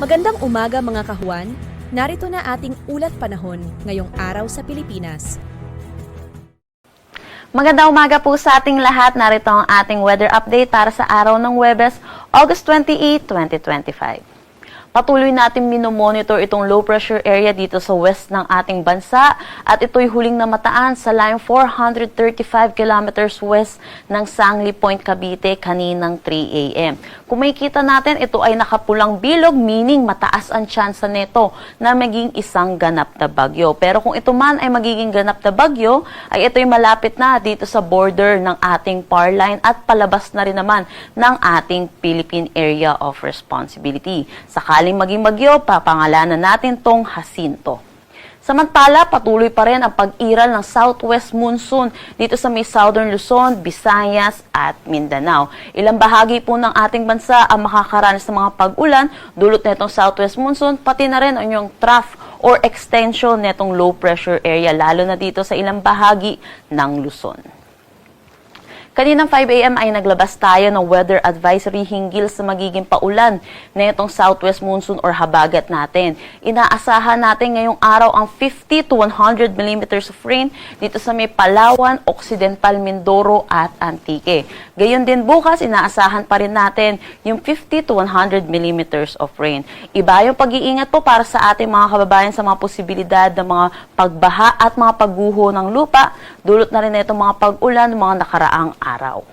Magandang umaga mga kahuan, narito na ating ulat panahon ngayong araw sa Pilipinas. Magandang umaga po sa ating lahat, narito ang ating weather update para sa araw ng Huwebes, August 28, 2025. Patuloy natin minomonitor itong low pressure area dito sa west ng ating bansa at ito'y huling namataan sa layong 435 kilometers west ng Sangli Point, Cavite kaninang 3 a.m. Kung makikita natin, ito ay nakapulang bilog, meaning mataas ang tsansa nito na maging isang ganap na bagyo. Pero kung ito man ay magiging ganap na bagyo, ay ito'y malapit na dito sa border ng ating PAR line at palabas na rin naman ng ating Philippine Area of Responsibility. Sakaling maging bagyo, papangalanan natin tong Jacinto. Samantala, patuloy pa rin ang pag-iral ng southwest monsoon dito sa may southern Luzon, Visayas at Mindanao. Ilang bahagi po ng ating bansa ang makakaranas ng mga pag-ulan dulot nitong southwest monsoon, pati na rin ang yung trough or extension nitong low pressure area, lalo na dito sa ilang bahagi ng Luzon. Kaninang 5 a.m. ay naglabas tayo ng weather advisory hinggil sa magiging paulan na itong southwest monsoon or habagat natin. Inaasahan natin ngayong araw ang 50 to 100 millimeters of rain dito sa may Palawan, Occidental Mindoro at Antique. Gayon din bukas, inaasahan pa rin natin yung 50 to 100 millimeters of rain. Iba yung pag-iingat po para sa ating mga kababayan sa mga posibilidad ng mga pagbaha at mga pagguho ng lupa. Dulot na rin itong mga pag-ulan ng mga nakaraang araw.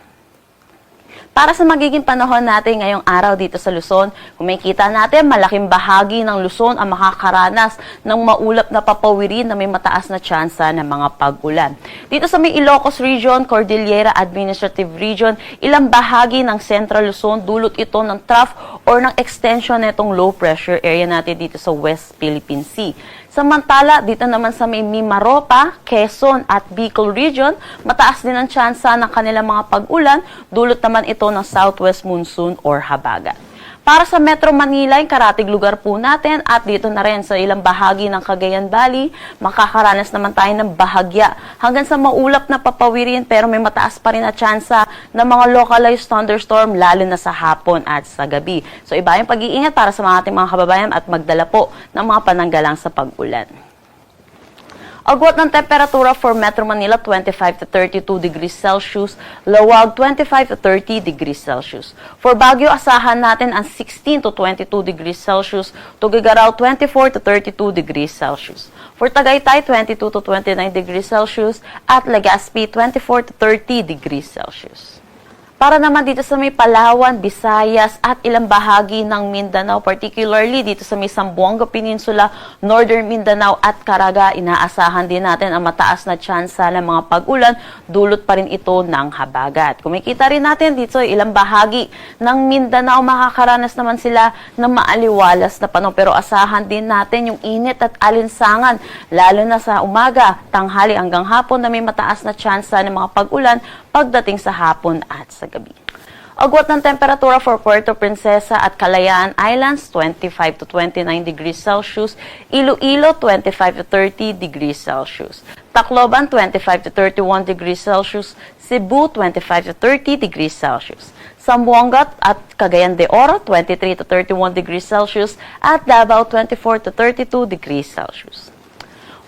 Para sa magiging panahon natin ngayong araw dito sa Luzon, kung makikita natin, malaking bahagi ng Luzon ang makakaranas ng maulap na papawirin na may mataas na tsansa ng mga pag-ulan. Dito sa may Ilocos Region, Cordillera Administrative Region, ilang bahagi ng Central Luzon, dulot ito ng trough or ng extension nitong low pressure area natin dito sa West Philippine Sea. Samantala, dito naman sa may Mimaropa, Quezon at Bicol Region, mataas din ang tsansa ng kanilang mga pag-ulan, dulot naman ito ng southwest monsoon or habagat. Para sa Metro Manila, yung karatig lugar po natin at dito na rin sa ilang bahagi ng Cagayan Valley, makakaranas naman tayo ng bahagya hanggang sa maulap na papawirin pero may mataas pa rin na tsansa ng mga localized thunderstorm lalo na sa hapon at sa gabi. So iba yung pag-iingat para sa mga ating mga kababayan at magdala po ng mga pananggalang sa pag-ulan. Agwat ng temperatura for Metro Manila, 25 to 32 degrees Celsius. Lawag, 25 to 30 degrees Celsius. For Baguio, asahan natin ang 16 to 22 degrees Celsius. Tuguegarao, 24 to 32 degrees Celsius. For Tagaytay, 22 to 29 degrees Celsius. At Legazpi, 24 to 30 degrees Celsius. Para naman dito sa may Palawan, Visayas at ilang bahagi ng Mindanao, particularly dito sa may Zamboanga Peninsula, Northern Mindanao at Caraga, inaasahan din natin ang mataas na tsansa ng mga pag-ulan, dulot pa rin ito ng habagat. Kung makikita rin natin dito ilang bahagi ng Mindanao, makakaranas naman sila ng maaliwalas na panahon, pero asahan din natin yung init at alinsangan, lalo na sa umaga, tanghali hanggang hapon na may mataas na tsansa ng mga pag-ulan pagdating sa hapon at sa gabi. Agwat ng temperatura for Puerto Princesa at Kalayaan Islands, 25 to 29 degrees Celsius. Iloilo, 25 to 30 degrees Celsius. Tacloban, 25 to 31 degrees Celsius. Cebu, 25 to 30 degrees Celsius. Zamboanga at Cagayan de Oro, 23 to 31 degrees Celsius. At Davao, 24 to 32 degrees Celsius.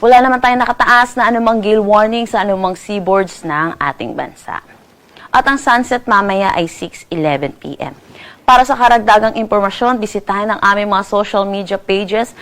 Wala naman tayong nakataas na anumang gale warning sa anumang seaboards ng ating bansa. At ang sunset mamaya ay 6:11 p.m. Para sa karagdagang impormasyon, bisitahin ang aming mga social media pages